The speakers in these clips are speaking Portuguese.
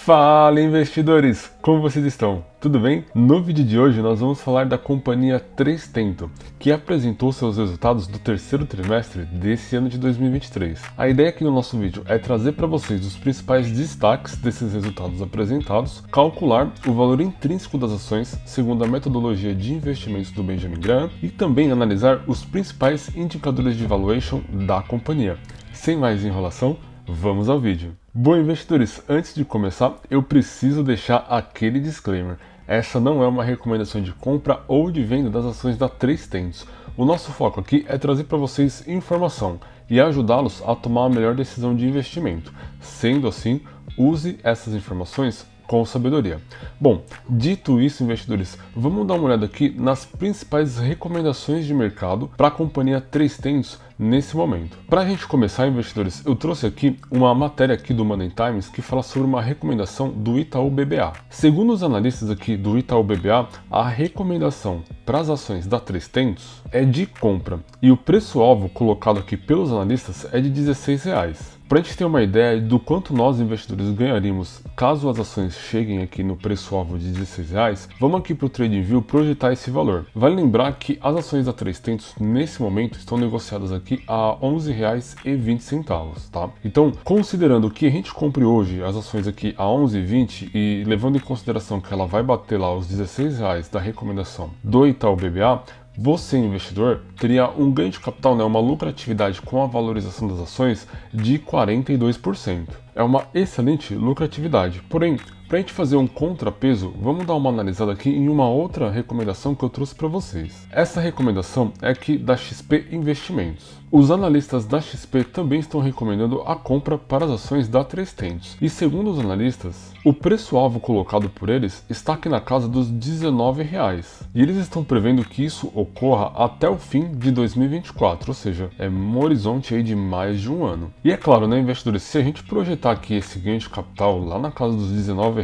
Fala, investidores! Como vocês estão? Tudo bem? No vídeo de hoje nós vamos falar da companhia 3Tentos, que apresentou seus resultados do terceiro trimestre desse ano de 2023. A ideia aqui no nosso vídeo é trazer para vocês os principais destaques desses resultados apresentados, calcular o valor intrínseco das ações segundo a metodologia de investimentos do Benjamin Graham e também analisar os principais indicadores de valuation da companhia. Sem mais enrolação, vamos ao vídeo. Bom, investidores, antes de começar, eu preciso deixar aquele disclaimer. Essa não é uma recomendação de compra ou de venda das ações da 3Tentos. O nosso foco aqui é trazer para vocês informação e ajudá-los a tomar a melhor decisão de investimento. Sendo assim, use essas informações com sabedoria. Bom, dito isso, investidores, vamos dar uma olhada aqui nas principais recomendações de mercado para a companhia 3Tentos nesse momento. Para a gente começar, investidores, eu trouxe aqui uma matéria aqui do Money Times que fala sobre uma recomendação do Itaú BBA. Segundo os analistas aqui do Itaú BBA, a recomendação para as ações da 3Tentos é de compra e o preço-alvo colocado aqui pelos analistas é de R$16. Para a gente ter uma ideia do quanto nós investidores ganharíamos caso as ações cheguem aqui no preço-alvo de R$16, vamos aqui para o TradingView projetar esse valor. Vale lembrar que as ações da 3Tentos nesse momento estão negociadas aqui a R$11,20, tá? Então, considerando que a gente compre hoje as ações aqui a R$11,20 e levando em consideração que ela vai bater lá os R$16 da recomendação do Itaú BBA, você, investidor, teria um ganho de capital, uma lucratividade com a valorização das ações de 42%. É uma excelente lucratividade. Porém, para a gente fazer um contrapeso, vamos dar uma analisada aqui em uma outra recomendação que eu trouxe para vocês. Essa recomendação é aqui da XP Investimentos. Os analistas da XP também estão recomendando a compra para as ações da 3Tentos. E segundo os analistas, o preço-alvo colocado por eles está aqui na casa dos R$19. E eles estão prevendo que isso ocorra até o fim de 2024, ou seja, é um horizonte aí de mais de um ano. E é claro, investidores, se a gente projetar aqui esse ganho de capital lá na casa dos R$19,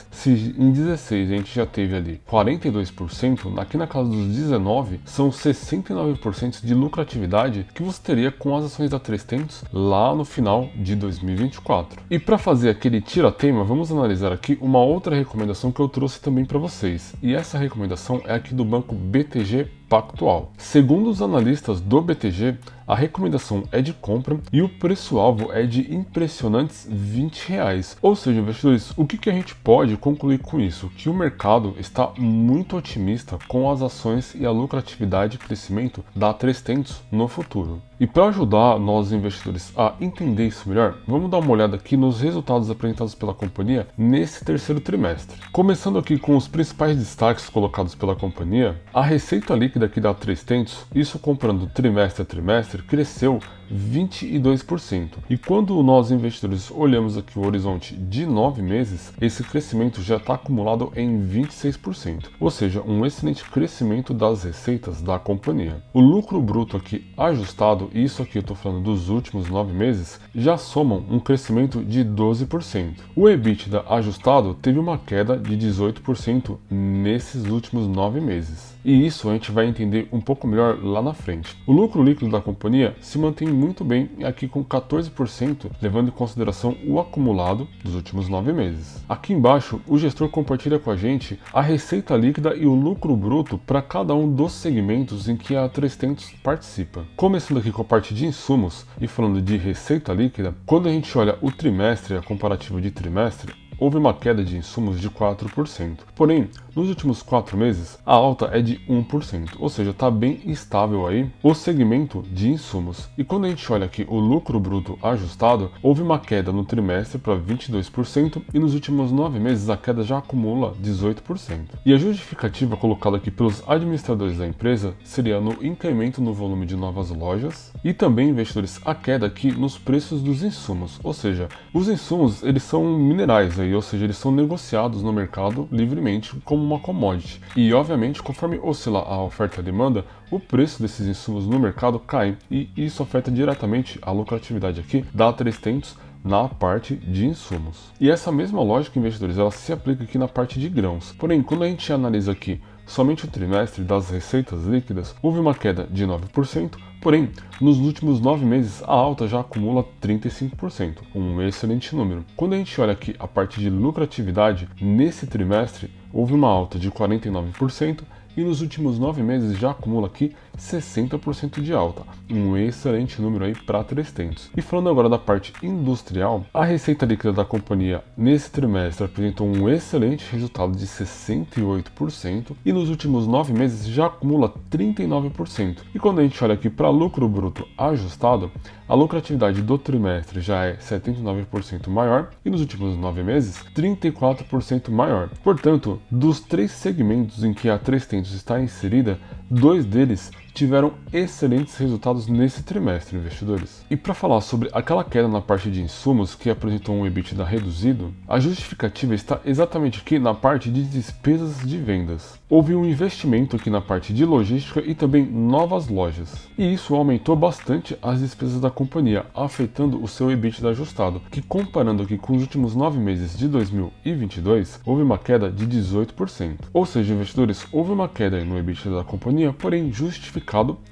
se em 16 a gente já teve ali 42%, aqui na casa dos 19 são 69% de lucratividade que você teria com as ações da 3Tentos lá no final de 2024. E para fazer aquele tira-teima, vamos analisar aqui uma outra recomendação que eu trouxe também para vocês. E essa recomendação é aqui do banco BTG Pactual. Segundo os analistas do BTG, a recomendação é de compra e o preço-alvo é de impressionantes R$20. Ou seja, investidores, o que a gente pode concluir com isso? Que o mercado está muito otimista com as ações e a lucratividade e crescimento da 3Tentos no futuro. E para ajudar nós investidores a entender isso melhor, vamos dar uma olhada aqui nos resultados apresentados pela companhia nesse terceiro trimestre. Começando aqui com os principais destaques colocados pela companhia, a receita líquida aqui da 3Tentos, isso comprando trimestre a trimestre, cresceu 22%. E quando nós investidores olhamos aqui o horizonte de 9 meses, esse crescimento já está acumulado em 26%, ou seja, um excelente crescimento das receitas da companhia. O lucro bruto aqui ajustado, e isso aqui eu estou falando dos últimos 9 meses, já somam um crescimento de 12%. O EBITDA ajustado teve uma queda de 18% nesses últimos 9 meses. E isso a gente vai entender um pouco melhor lá na frente. O lucro líquido da companhia se mantém muito bem aqui com 14%, levando em consideração o acumulado dos últimos 9 meses. Aqui embaixo, o gestor compartilha com a gente a receita líquida e o lucro bruto para cada um dos segmentos em que a 3Tentos participa. Começando aqui com a parte de insumos e falando de receita líquida, quando a gente olha o trimestre, a comparativa de trimestre, houve uma queda de insumos de 4%. Porém, nos últimos 4 meses, a alta é de 1%, ou seja, está bem estável aí o segmento de insumos. E quando a gente olha aqui o lucro bruto ajustado, houve uma queda no trimestre para 22% e nos últimos 9 meses a queda já acumula 18%. E a justificativa colocada aqui pelos administradores da empresa seria no incremento no volume de novas lojas e também, investidores, a queda aqui nos preços dos insumos, ou seja, os insumos eles são minerais aí, ou seja, eles são negociados no mercado livremente como uma commodity. E obviamente, conforme oscila a oferta e a demanda, o preço desses insumos no mercado cai e isso afeta diretamente a lucratividade aqui da 3Tentos na parte de insumos. E essa mesma lógica, investidores, ela se aplica aqui na parte de grãos. Porém, quando a gente analisa aqui somente o trimestre das receitas líquidas houve uma queda de 9%, porém, nos últimos 9 meses a alta já acumula 35%, um excelente número. Quando a gente olha aqui a parte de lucratividade, nesse trimestre houve uma alta de 49%, e nos últimos 9 meses já acumula aqui 60% de alta, um excelente número aí para 3tentos. E falando agora da parte industrial, a receita líquida da companhia nesse trimestre apresentou um excelente resultado de 68% e nos últimos 9 meses já acumula 39%. E quando a gente olha aqui para lucro bruto ajustado, a lucratividade do trimestre já é 79% maior e nos últimos 9 meses 34% maior. Portanto, dos 3 segmentos em que a 3tentos está inserida, 2 deles tiveram excelentes resultados nesse trimestre, investidores. E para falar sobre aquela queda na parte de insumos que apresentou um EBITDA reduzido, a justificativa está exatamente aqui na parte de despesas de vendas. Houve um investimento aqui na parte de logística e também novas lojas. E isso aumentou bastante as despesas da companhia, afetando o seu EBITDA ajustado, que comparando aqui com os últimos 9 meses de 2022, houve uma queda de 18%. Ou seja, investidores, houve uma queda no EBITDA da companhia, porém justificado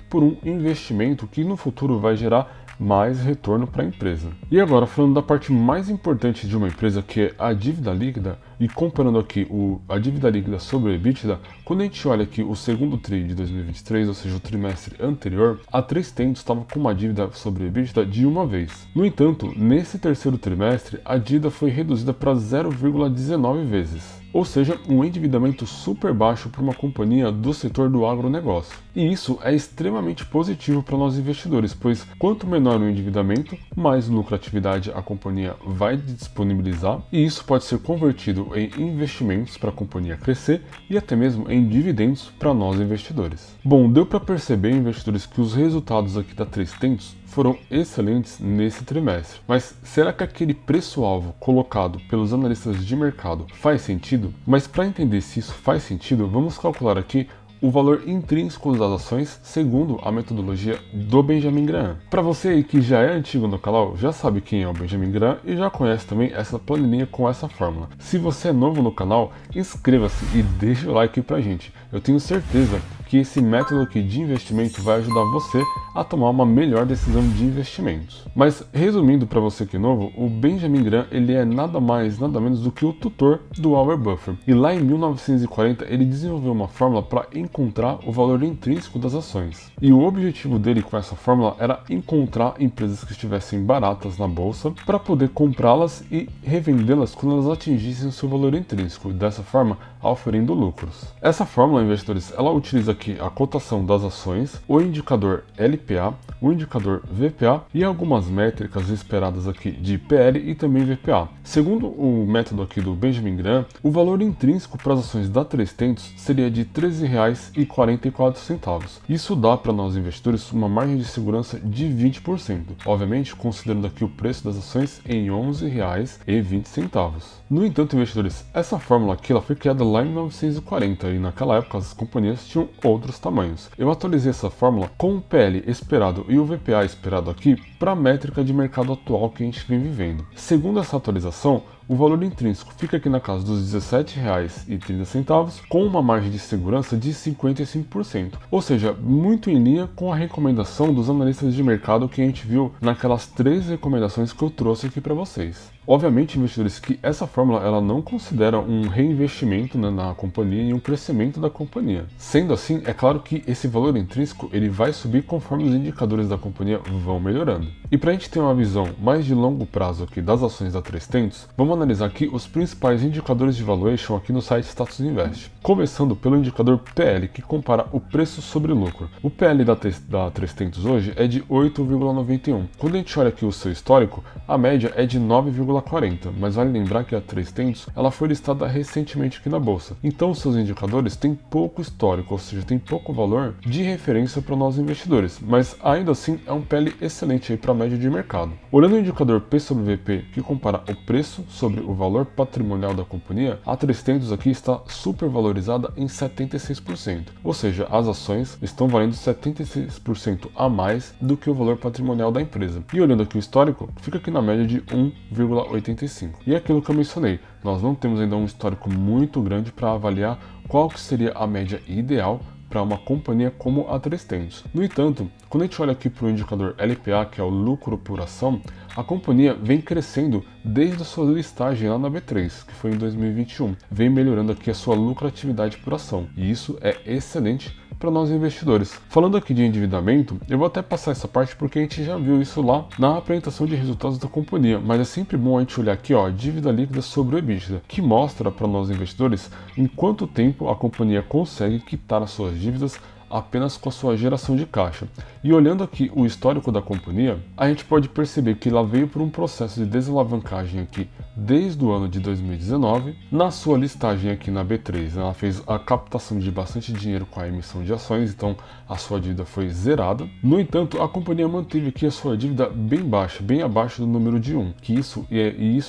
por um investimento que no futuro vai gerar mais retorno para a empresa. E agora falando da parte mais importante de uma empresa, que é a dívida líquida, e comparando aqui a dívida líquida sobre o EBITDA, quando a gente olha aqui o segundo TRI de 2023, ou seja, o trimestre anterior, a 3tentos estava com uma dívida sobre o EBITDA de uma vez. No entanto, nesse terceiro trimestre, a dívida foi reduzida para 0,19 vezes. Ou seja, um endividamento super baixo para uma companhia do setor do agronegócio. E isso é extremamente positivo para nós investidores, pois quanto menor o endividamento, mais lucratividade a companhia vai disponibilizar, e isso pode ser convertido em investimentos para a companhia crescer e até mesmo em dividendos para nós investidores. Bom, deu para perceber, investidores, que os resultados aqui da 3tentos foram excelentes nesse trimestre. Mas será que aquele preço-alvo colocado pelos analistas de mercado faz sentido? Mas para entender se isso faz sentido, vamos calcular aqui o valor intrínseco das ações segundo a metodologia do Benjamin Graham. Para você aí que já é antigo no canal, já sabe quem é o Benjamin Graham e já conhece também essa planilha com essa fórmula. Se você é novo no canal, inscreva-se e deixa o like pra gente. Eu tenho certeza que esse método aqui de investimento vai ajudar você a tomar uma melhor decisão de investimentos. Mas resumindo para você que é novo, o Benjamin Graham ele é nada mais, nada menos do que o tutor do Warren Buffett. E lá em 1940 ele desenvolveu uma fórmula para encontrar o valor intrínseco das ações. E o objetivo dele com essa fórmula era encontrar empresas que estivessem baratas na bolsa para poder comprá-las e revendê-las quando elas atingissem o seu valor intrínseco, dessa forma auferindo lucros. Essa fórmula, investidores, ela utiliza aqui a cotação das ações, o indicador LPA, o indicador VPA e algumas métricas esperadas aqui de PL e também VPA. Segundo o método aqui do Benjamin Graham, o valor intrínseco para as ações da 3tentos seria de R$ 13,44. Isso dá para nós investidores uma margem de segurança de 20%, obviamente considerando aqui o preço das ações em R$ 11,20. No entanto, investidores, essa fórmula aqui ela foi criada lá em 1940 e naquela época as companhias tinham outros tamanhos. Eu atualizei essa fórmula com o PL esperado e o VPA esperado aqui para a métrica de mercado atual que a gente vem vivendo. Segundo essa atualização, o valor intrínseco fica aqui na casa dos R$ 17,30, com uma margem de segurança de 55%, ou seja, muito em linha com a recomendação dos analistas de mercado que a gente viu naquelas 3 recomendações que eu trouxe aqui para vocês. Obviamente, investidores, que essa fórmula ela não considera um reinvestimento na companhia e um crescimento da companhia. Sendo assim, é claro que esse valor intrínseco ele vai subir conforme os indicadores da companhia vão melhorando. E para a gente ter uma visão mais de longo prazo aqui das ações da 3tentos, vamos analisar aqui os principais indicadores de valuation aqui no site Status Invest. Começando pelo indicador PL, que compara o preço sobre lucro. O PL da 3tentos hoje é de 8,91. Quando a gente olha aqui o seu histórico, a média é de 9,40, mas vale lembrar que a 3tentos ela foi listada recentemente aqui na bolsa. Então os seus indicadores têm pouco histórico, ou seja, tem pouco valor de referência para nós investidores, mas ainda assim é um PL excelente aí para média de mercado. Olhando o indicador P sobre VP, que compara o preço sobre o valor patrimonial da companhia, a 3tentos aqui está supervalorizada em 76%, ou seja, as ações estão valendo 76% a mais do que o valor patrimonial da empresa. E olhando aqui o histórico, fica aqui na média de 1,85. E é aquilo que eu mencionei, nós não temos ainda um histórico muito grande para avaliar qual que seria a média ideal para uma companhia como a 3tentos. No entanto, quando a gente olha aqui para o indicador LPA, que é o lucro por ação, a companhia vem crescendo desde a sua listagem lá na B3, que foi em 2021. Vem melhorando aqui a sua lucratividade por ação, e isso é excelente para nós investidores. Falando aqui de endividamento, eu vou até passar essa parte porque a gente já viu isso lá na apresentação de resultados da companhia, mas é sempre bom a gente olhar aqui, ó, dívida líquida sobre o EBITDA, que mostra para nós investidores em quanto tempo a companhia consegue quitar as suas dívidas apenas com a sua geração de caixa. E olhando aqui o histórico da companhia, a gente pode perceber que ela veio por um processo de desalavancagem aqui desde o ano de 2019. Na sua listagem aqui na B3, ela fez a captação de bastante dinheiro com a emissão de ações, então a sua dívida foi zerada. No entanto, a companhia manteve aqui a sua dívida bem baixa, bem abaixo do número de 1, que isso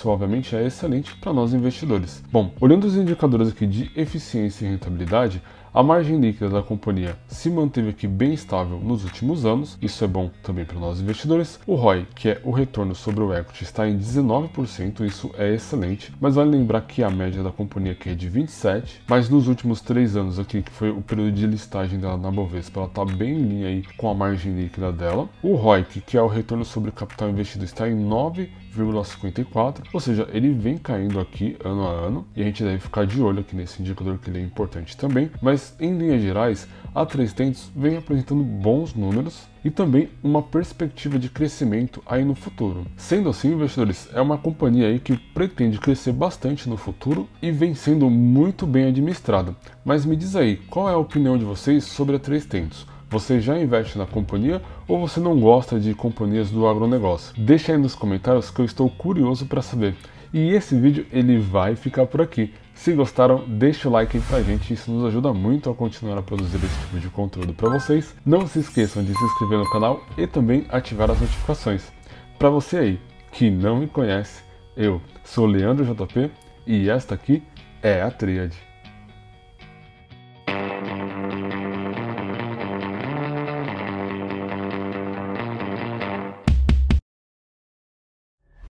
obviamente é excelente para nós investidores. Bom, olhando os indicadores aqui de eficiência e rentabilidade, a margem líquida da companhia se manteve aqui bem estável nos últimos anos, isso é bom também para nós investidores. O ROI, que é o retorno sobre o equity, está em 19%, isso é excelente, mas vale lembrar que a média da companhia aqui é de 27%, mas nos últimos 3 anos aqui, que foi o período de listagem dela na Bovespa, ela está bem em linha aí com a margem líquida dela. O ROIC, que é o retorno sobre o capital investido, está em 9,54, ou seja, ele vem caindo aqui ano a ano, e a gente deve ficar de olho aqui nesse indicador, que ele é importante também, mas em linhas gerais, a 3tentos vem apresentando bons números e também uma perspectiva de crescimento aí no futuro. Sendo assim, investidores, é uma companhia aí que pretende crescer bastante no futuro e vem sendo muito bem administrada. Mas me diz aí, qual é a opinião de vocês sobre a 3tentos? Você já investe na companhia ou você não gosta de companhias do agronegócio? Deixa aí nos comentários que eu estou curioso para saber. E esse vídeo ele vai ficar por aqui. Se gostaram, deixa o like aí pra gente, isso nos ajuda muito a continuar a produzir esse tipo de conteúdo para vocês. Não se esqueçam de se inscrever no canal e também ativar as notificações. Para você aí que não me conhece, eu sou Leandro JP e esta aqui é a Tríade.